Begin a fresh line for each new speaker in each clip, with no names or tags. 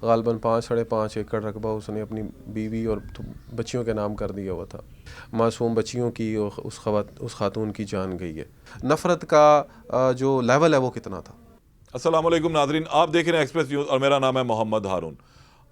ग़ालिबन 5-5.5 एकड़ रकबा उसने अपनी बीवी और बच्चियों के नाम कर दिया हुआ था। मासूम बच्चियों की और उस खातून की जान गई है। नफ़रत का जो लेवल है वो कितना था।
अस्सलाम वालेकुम नाजरीन, आप देख रहे हैं एक्सप्रेस न्यूज़ और मेरा नाम है मोहम्मद हारून।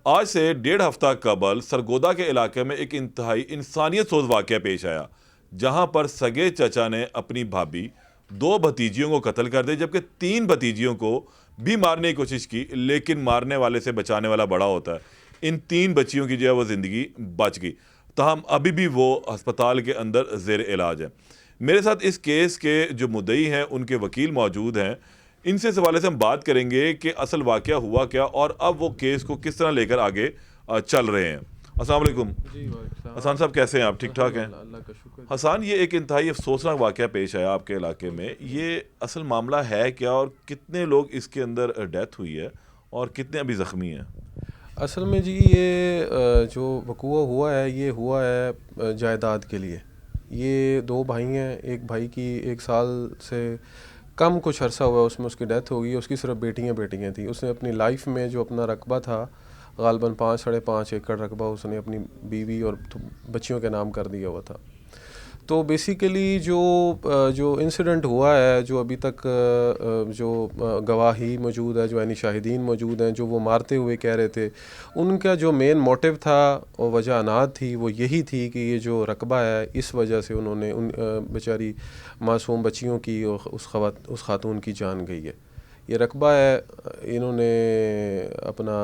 आज से 1.5 हफ्ता कबल सरगोदा के इलाके में एक इंतहाई इंसानियत सोज वाक़या पेश आया, जहां पर सगे चचा ने अपनी भाभी, 2 भतीजियों को कत्ल कर दिया, जबकि 3 भतीजियों को भी मारने की कोशिश की, लेकिन मारने वाले से बचाने वाला बड़ा होता है। इन 3 बच्चियों की जो है वो ज़िंदगी बच गई, तहम अभी भी वो अस्पताल के अंदर ज़ेर इलाज है। मेरे साथ इस केस के जो मुद्दई हैं उनके वकील मौजूद हैं। इनसे इस हवाले से हम बात करेंगे कि असल वाक़या हुआ क्या और अब वो केस को किस तरह लेकर आगे चल रहे हैं। अस्सलाम वालेकुम।
जी वालेकुम
हसन साहब कैसे हैं आप? ठीक ठाक हैं?
अल्लाह का शुक्र।
हसन, ये एक इंतहाई अफसोसनाक वाक़या पेश आया आपके इलाके में, ये असल मामला है क्या और कितने लोग इसके अंदर डेथ हुई है और कितने अभी ज़ख्मी हैं?
असल में जी ये जो वक़ूआ हुआ है ये हुआ है जायदाद के लिए। ये 2 भाई हैं, एक भाई की 1 साल से कम कुछ अरसा हुआ उसमें उसकी डेथ हो गई। उसकी सिर्फ बेटियां थी। उसने अपनी लाइफ में जो अपना रकबा था ग़ालिबन 5-5.5 एकड़ रकबा उसने अपनी बीवी और बच्चियों के नाम कर दिया हुआ था। तो बेसिकली जो इंसिडेंट हुआ है, जो अभी तक जो गवाही मौजूद है, जो यानी शाहिदीन मौजूद हैं, जो वो मारते हुए कह रहे थे, उनका जो मेन मोटिव था और वजह अनाद थी वो यही थी कि ये जो रकबा है इस वजह से उन्होंने उन बेचारी मासूम बच्चियों की और उस खातून की जान गई है। ये रकबा है, इन्होंने अपना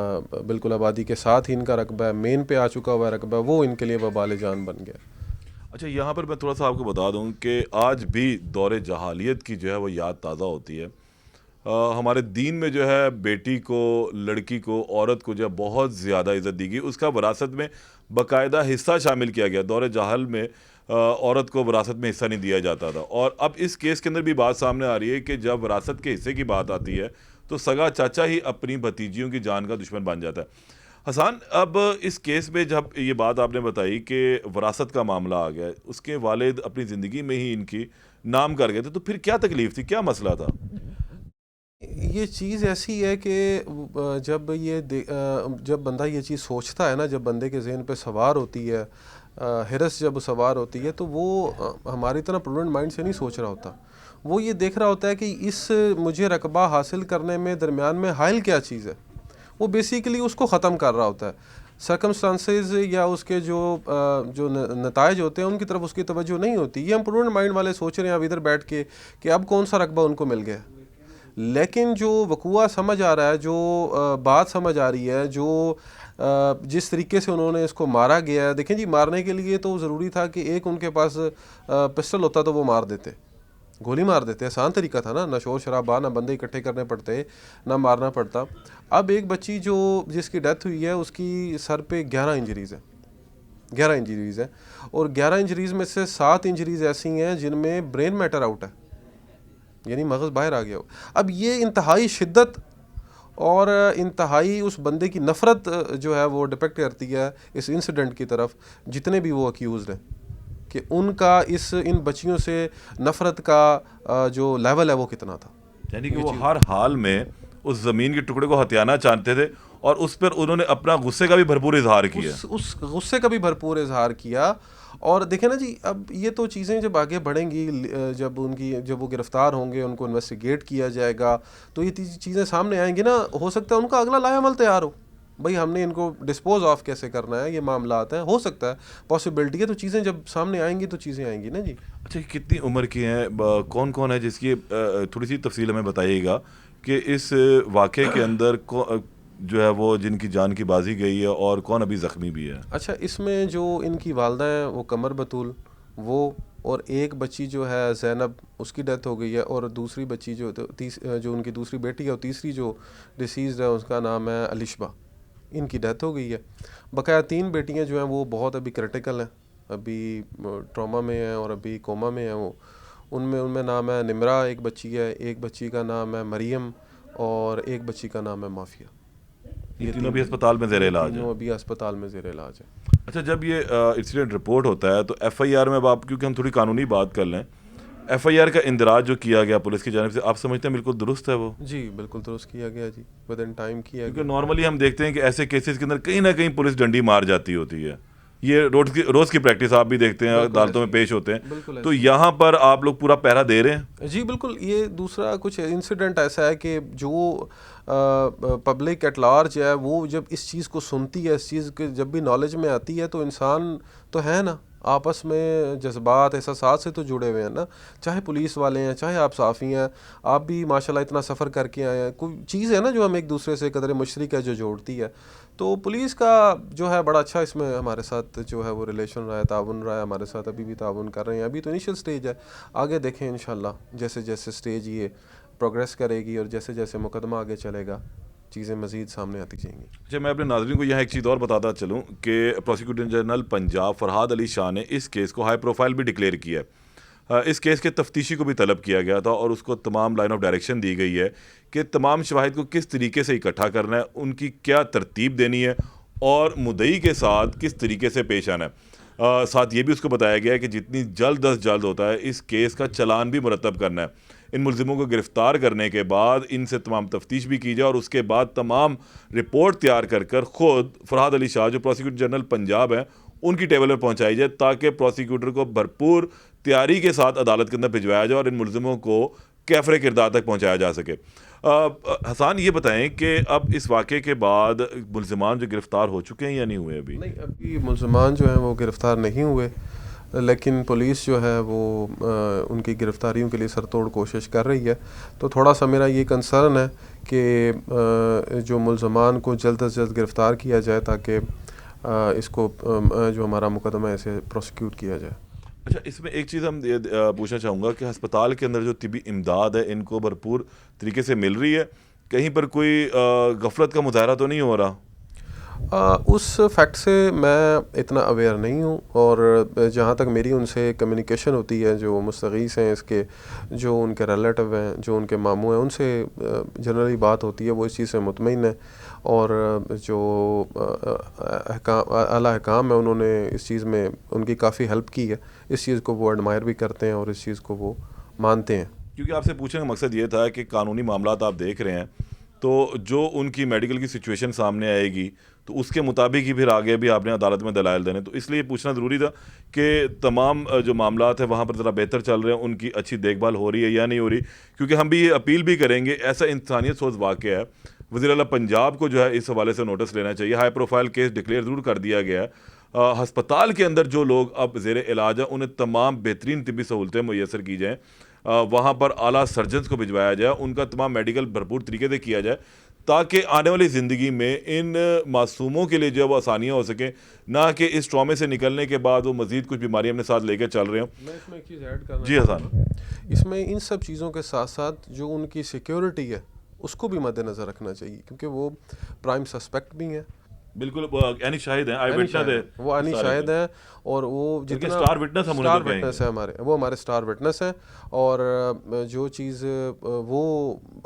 बिल्कुल आबादी के साथ ही इनका रकबा है, मेन पे आ चुका हुआ रकबा, वो इनके लिए वबाल जान बन गया।
अच्छा, यहाँ पर मैं थोड़ा सा आपको बता दूँ कि आज भी दौरे जहालियत की जो है वो याद ताज़ा होती है। हमारे दीन में जो है बेटी को, लड़की को, औरत को जो है बहुत ज़्यादा इज़्ज़त दी गई, उसका विरासत में बाकायदा हिस्सा शामिल किया गया। दौरे जहल में औरत को विरासत में हिस्सा नहीं दिया जाता था, और अब इस केस के अंदर भी बात सामने आ रही है कि जब विरासत के हिस्से की बात आती है तो सगा चाचा ही अपनी भतीजियों की जान का दुश्मन बन जाता है। हसन, अब इस केस में जब ये बात आपने बताई कि विरासत का मामला आ गया, उसके वालिद अपनी ज़िंदगी में ही इनकी नाम कर गए थे, तो फिर क्या तकलीफ थी, क्या मसला था?
ये चीज़ ऐसी है कि जब बंदा ये चीज़ सोचता है ना, जब बंदे के जहन पे सवार होती है, हिरस जब सवार होती है, तो वो हमारी तरह प्रूडेंट माइंड से नहीं सोच रहा होता। वो ये देख रहा होता है कि इस मुझे रकबा हासिल करने में दरमियान में हाइल क्या चीज़ है। वो बेसिकली उसको ख़त्म कर रहा होता है। सर्कमस्टांसेस या उसके जो नताइज होते हैं उनकी तरफ उसकी तवज्जो नहीं होती। ये हम प्रूडेंट माइंड वाले सोच रहे हैं अब इधर बैठ के कि अब कौन सा रकबा उनको मिल गया। लेकिन जो वक़ूआ समझ आ रहा है, जो बात समझ आ रही है, जो जिस तरीके से उन्होंने इसको मारा गया है, देखें जी, मारने के लिए तो ज़रूरी था कि एक उनके पास पिस्टल होता तो वो मार देते, गोली मार देते। आसान तरीका था ना शोर शराबा, ना बंदे इकट्ठे करने पड़ते, ना मारना पड़ता। अब एक बच्ची जिसकी डेथ हुई है उसकी सर पे 11 इंजरीज़ है, 11 इंजरीज़ है, और 11 इंजरीज़ में से 7 इंजरीज़ ऐसी हैं जिनमें ब्रेन मैटर आउट है, यानी मगज़ बाहर आ गया हो। अब ये इंतहाई शिद्दत और इंतहाई उस बंदे की नफ़रत जो है वो डिपेक्ट करती है इस इंसिडेंट की तरफ, जितने भी वो अक्यूज़ हैं, कि उनका इन बच्चियों से नफ़रत का जो लेवल है वो कितना था।
यानी कि वो हर हाल में उस ज़मीन के टुकड़े को हथियाना चाहते थे और उस पर उन्होंने अपना गुस्से का भी भरपूर इजहार किया।
उस गुस्से का भी भरपूर इजहार किया। और देखें ना जी, अब ये तो चीज़ें जब आगे बढ़ेंगी, जब वो गिरफ़्तार होंगे, उनको इन्वेस्टिगेट किया जाएगा, तो ये चीज़ें सामने आएंगी ना। हो सकता है उनका अगला लाएअमल तैयार हो, भाई हमने इनको डिस्पोज ऑफ कैसे करना है, ये मामला आता है, हो सकता है, पॉसिबिलिटी है। तो चीज़ें जब सामने आएंगी तो चीज़ें आएंगी ना जी।
अच्छा, कितनी उम्र की हैं, कौन कौन है जिसकी थोड़ी सी तफसील हमें बताइएगा कि इस वाक़े के अंदर जो है वो जिनकी जान की बाजी गई है और कौन अभी ज़ख्मी भी है?
अच्छा, इसमें जो इनकी वालदा हैं वो कमर बतूल, वो, और एक बच्ची जो है ज़ैनब, उसकी डेथ हो गई है, और दूसरी बच्ची जो उनकी दूसरी बेटी है और तीसरी जो डिसीज़ है उसका नाम है अलिशबा, इनकी डेथ हो गई है। बकाया 3 बेटियां जो हैं वो बहुत अभी क्रिटिकल हैं, अभी ट्रॉमा में हैं और अभी कोमा में हैं वो। उनमें नाम है निमरा, एक बच्ची है, एक बच्ची का नाम है मरियम, और एक बच्ची का नाम है माफिया।
ये तीनों भी अस्पताल में ज़ेर इलाज है?
तीनों अभी अस्पताल में ज़ेर इलाज है।
अच्छा, जब ये इंसिडेंट रिपोर्ट होता है तो एफआईआर में, अब आप क्योंकि हम थोड़ी कानूनी बात कर लें, FIR का इंदराज जो किया गया पुलिस की जानिब से, आप समझते हैं बिल्कुल दुरुस्त है वो?
जी बिल्कुल दुरुस्त किया गया जी, विद इन टाइम किया
क्योंकि
गया।
नॉर्मली हम देखते हैं कि ऐसे केसेस के अंदर कहीं ना कहीं पुलिस डंडी मार जाती होती है। ये रोज की प्रैक्टिस आप भी देखते हैं,
बिल्कुल
अदालतों में
ऐसी
पेश होते हैं।
बिल्कुल
तो
ऐसी
यहाँ पर आप लोग पूरा पहरा दे रहे हैं?
जी बिल्कुल। ये दूसरा कुछ इंसिडेंट ऐसा है कि जो पब्लिक एट लार्ज है वो जब इस चीज़ को सुनती है, इस चीज़ के जब भी नॉलेज में आती है, तो इंसान तो है ना आपस में जज्बात एहसासात से तो जुड़े हुए हैं ना। चाहे पुलिस वाले हैं, चाहे आप साफ़ी हैं, आप भी माशाल्लाह इतना सफ़र करके आए हैं। कोई चीज़ है ना जो हम एक दूसरे से कदर मुशतरक है जो जोड़ती है। तो पुलिस का जो है बड़ा अच्छा इसमें हमारे साथ जो है वो रिलेशन रहा है, ताउन रहा है हमारे साथ, अभी भी ताउन कर रहे हैं। अभी तो इनिशियल स्टेज है, आगे देखें इंशाल्लाह जैसे जैसे स्टेज ये प्रोग्रेस करेगी और जैसे जैसे मुकदमा आगे चलेगा चीज़ें मज़ीद सामने आती जाएंगी।
अच्छा, मैं अपने नाज़रीन को यहाँ एक चीज़ और बताता चलूँ कि प्रोसिक्यूटर जनरल पंजाब फरहाद अली शाह ने इस केस को हाई प्रोफाइल भी डिक्लेयर किया है। इस केस के तफ्तीशी को भी तलब किया गया था और उसको तमाम लाइन ऑफ डायरेक्शन दी गई है कि तमाम शवाहिद को किस तरीके से इकट्ठा करना है, उनकी क्या तरतीब देनी है और मुद्दई के साथ किस तरीके से पेश आना है। साथ ये भी उसको बताया गया है कि जितनी जल्द अज जल्द होता है इस केस का चलान भी मुरतब करना है। इन मुलजिमों को गिरफ्तार करने के बाद इनसे तमाम तफ्तीश भी की जाए और उसके बाद तमाम रिपोर्ट तैयार कर कर ख़ुद फरहाद अली शाह जो प्रोसिक्यूटर जनरल पंजाब हैं उनकी टेबल पर पहुंचाई जाए, ताकि प्रोसिक्यूटर को भरपूर तैयारी के साथ अदालत के अंदर भिजवाया जाए और इन मुलजिमों को कैफरे किरदार तक पहुंचाया जा सके। हसान, ये बताएं कि अब इस वाक़े के बाद मुलजिमान जो गिरफ्तार हो चुके हैं या नहीं हुए अभी?
नहीं, अभी मुलजमान जो हैं वो गिरफ़्तार नहीं हुए, लेकिन पुलिस जो है वो उनकी गिरफ़्तारियों के लिए सरतोड़ कोशिश कर रही है। तो थोड़ा सा मेरा ये कंसर्न है कि जो मुलजमान को जल्द अज जल्द गिरफ़्तार किया जाए, ताकि इसको जो हमारा मुकदमा है इसे प्रोसिक्यूट किया जाए।
अच्छा, इसमें एक चीज़ हम पूछना चाहूँगा कि अस्पताल के अंदर जो तिबी इमदाद है इनको भरपूर तरीके से मिल रही है? कहीं पर कोई गफलत का मुजाहरा तो नहीं हो रहा?
उस फैक्ट से मैं इतना अवेयर नहीं हूँ, और जहाँ तक मेरी उनसे कम्युनिकेशन होती है, जो मुस्तगीस हैं इसके, जो उनके रिलेटिव हैं, जो उनके मामू हैं, उनसे जनरली बात होती है, वो इस चीज़ से मुतमईन है। और जो आला हकाम है उन्होंने इस चीज़ में उनकी काफ़ी हेल्प की है। इस चीज़ को वो एडमायर भी करते हैं और इस चीज़ को वो मानते हैं।
क्योंकि आपसे पूछने का मकसद ये था कि कानूनी मामलात आप देख रहे हैं, तो जो उनकी मेडिकल की सिचुएशन सामने आएगी तो उसके मुताबिक ही फिर आगे भी आपने अदालत में दलाइल देने, तो इसलिए पूछना ज़रूरी था कि तमाम जो मामलात हैं वहाँ पर ज़रा बेहतर चल रहे हैं, उनकी अच्छी देखभाल हो रही है या नहीं हो रही। क्योंकि हम भी ये अपील भी करेंगे, ऐसा इंसानियत सोच वाक़या है, वज़ीर आला पंजाब को जो है इस हवाले से नोटिस लेना चाहिए। हाई प्रोफाइल केस डिक्लेयर ज़रूर कर दिया गया है। हस्पताल के अंदर जो लोग अब ज़ेर इलाज हैं उन्हें तमाम बेहतरीन तिब्बी सहूलतें मुयसर की जाएँ, वहाँ पर आला सर्जन्स को भिजवाया जाए, उनका तमाम मेडिकल भरपूर तरीके से किया जाए, ताकि आने वाली ज़िंदगी में इन मासूमों के लिए जो है वो आसानियाँ हो सकें, ना कि इस ट्रॉमे से निकलने के बाद वो मज़ीद कुछ बीमारियाँ अपने साथ लेकर चल रहे हों।
मैं इसमें एक चीज़ ऐड करना
जी हसन।
इसमें इन सब चीज़ों के साथ साथ जो उनकी सिक्योरिटी है उसको भी मद्देनज़र रखना चाहिए, क्योंकि वो प्राइम सस्पेक्ट भी हैं।
बिल्कुल, यानी शाहिद हैं, आई विटनेस है,
वो आनी शाहिद हैं, और वो
जितने
जितना
स्टार विटनेस हम उन्हें
स्टार
तो कहेंगे।
विटनेस है हमारे, वो हमारे स्टार विटनेस हैं। और जो चीज़ वो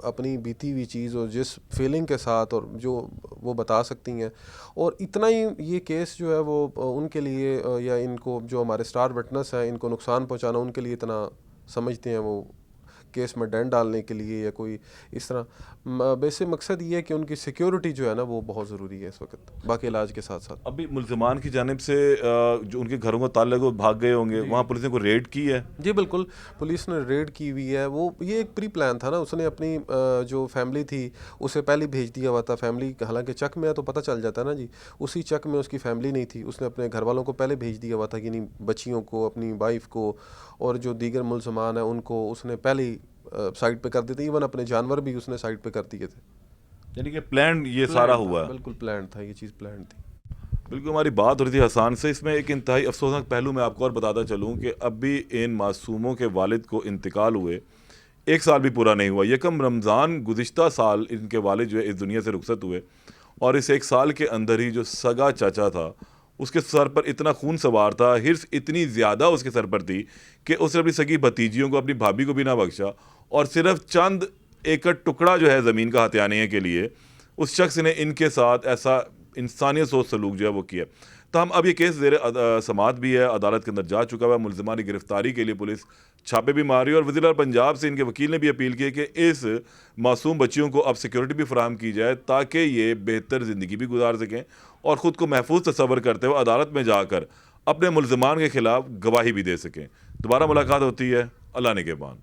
अपनी बीती हुई चीज़ और जिस फीलिंग के साथ और जो वो बता सकती हैं, और इतना ही ये केस जो है वो उनके लिए या इनको जो हमारे स्टार विटनेस हैं इनको नुकसान पहुंचाना उनके लिए इतना समझते हैं वो केस में डेंट डालने के लिए या कोई इस तरह। बेसिक मकसद ये है कि उनकी सिक्योरिटी जो है ना वो बहुत ज़रूरी है इस वक्त, बाकी इलाज के साथ साथ।
अभी मुल्ज़िमान की जानिब से जो उनके घरों को ताले को भाग गए होंगे, वहाँ पुलिस ने कोई रेड की है?
जी बिल्कुल, पुलिस ने रेड की हुई है। वो ये एक प्री प्लान था ना, उसने अपनी जो फैमिली थी उसे पहले भेज दिया हुआ था। फैमिली हालांकि चक में है तो पता चल जाता है ना जी, उसी चक में उसकी फैमिली नहीं थी, उसने अपने घर वालों को पहले भेज दिया हुआ था कि नहीं, बच्चियों को, अपनी वाइफ को और जो दीगर मुल्ज़िमान है उनको उसने पहले ही साइड पे कर दिए थे। इवन अपने जानवर भी उसने साइड पे कर दिए थे।
यानी कि प्लान ये सारा हुआ है?
बिल्कुल प्लान था, ये चीज़ प्लान थी।
बिल्कुल, हमारी बात हो रही थी हसान से। इसमें एक इंतहाई अफसोसनाक पहलू मैं आपको और बताता चलूँ कि अभी इन मासूमों के वालिद को इंतकाल हुए 1 साल भी पूरा नहीं हुआ। यकम रमज़ान गुज़िश्ता साल इनके वालिद जो है इस दुनिया से रुखसत हुए, और इस 1 साल के अंदर ही जो सगा चाचा था उसके सर पर इतना खून सवार था, हिर्स इतनी ज़्यादा उसके सर पर थी कि उसने अपनी सगी भतीजियों को, अपनी भाभी को भी ना बख्शा, और सिर्फ चंद एकड़ टुकड़ा जो है ज़मीन का हथियाने के लिए उस शख्स ने इनके साथ ऐसा इंसानियत सोच सलूक जो है वो किया। तहम अब ये केस ज़ेर समाअत भी है, अदालत के अंदर जा चुका है। मुलज़िमान की गिरफ्तारी के लिए पुलिस छापे भी मार रही है और वज़ीर पंजाब से इनके वकील ने भी अपील की है कि इस मासूम बच्चियों को अब सिक्योरिटी भी फराहम की जाए ताकि ये बेहतर ज़िंदगी भी गुजार सकें और ख़ुद को महफूज तसव्वुर करते हुए अदालत में जाकर अपने मुलज़िमान के ख़िलाफ़ गवाही भी दे सकें। दोबारा मुलाकात होती है, अल्लाह ने के बाद।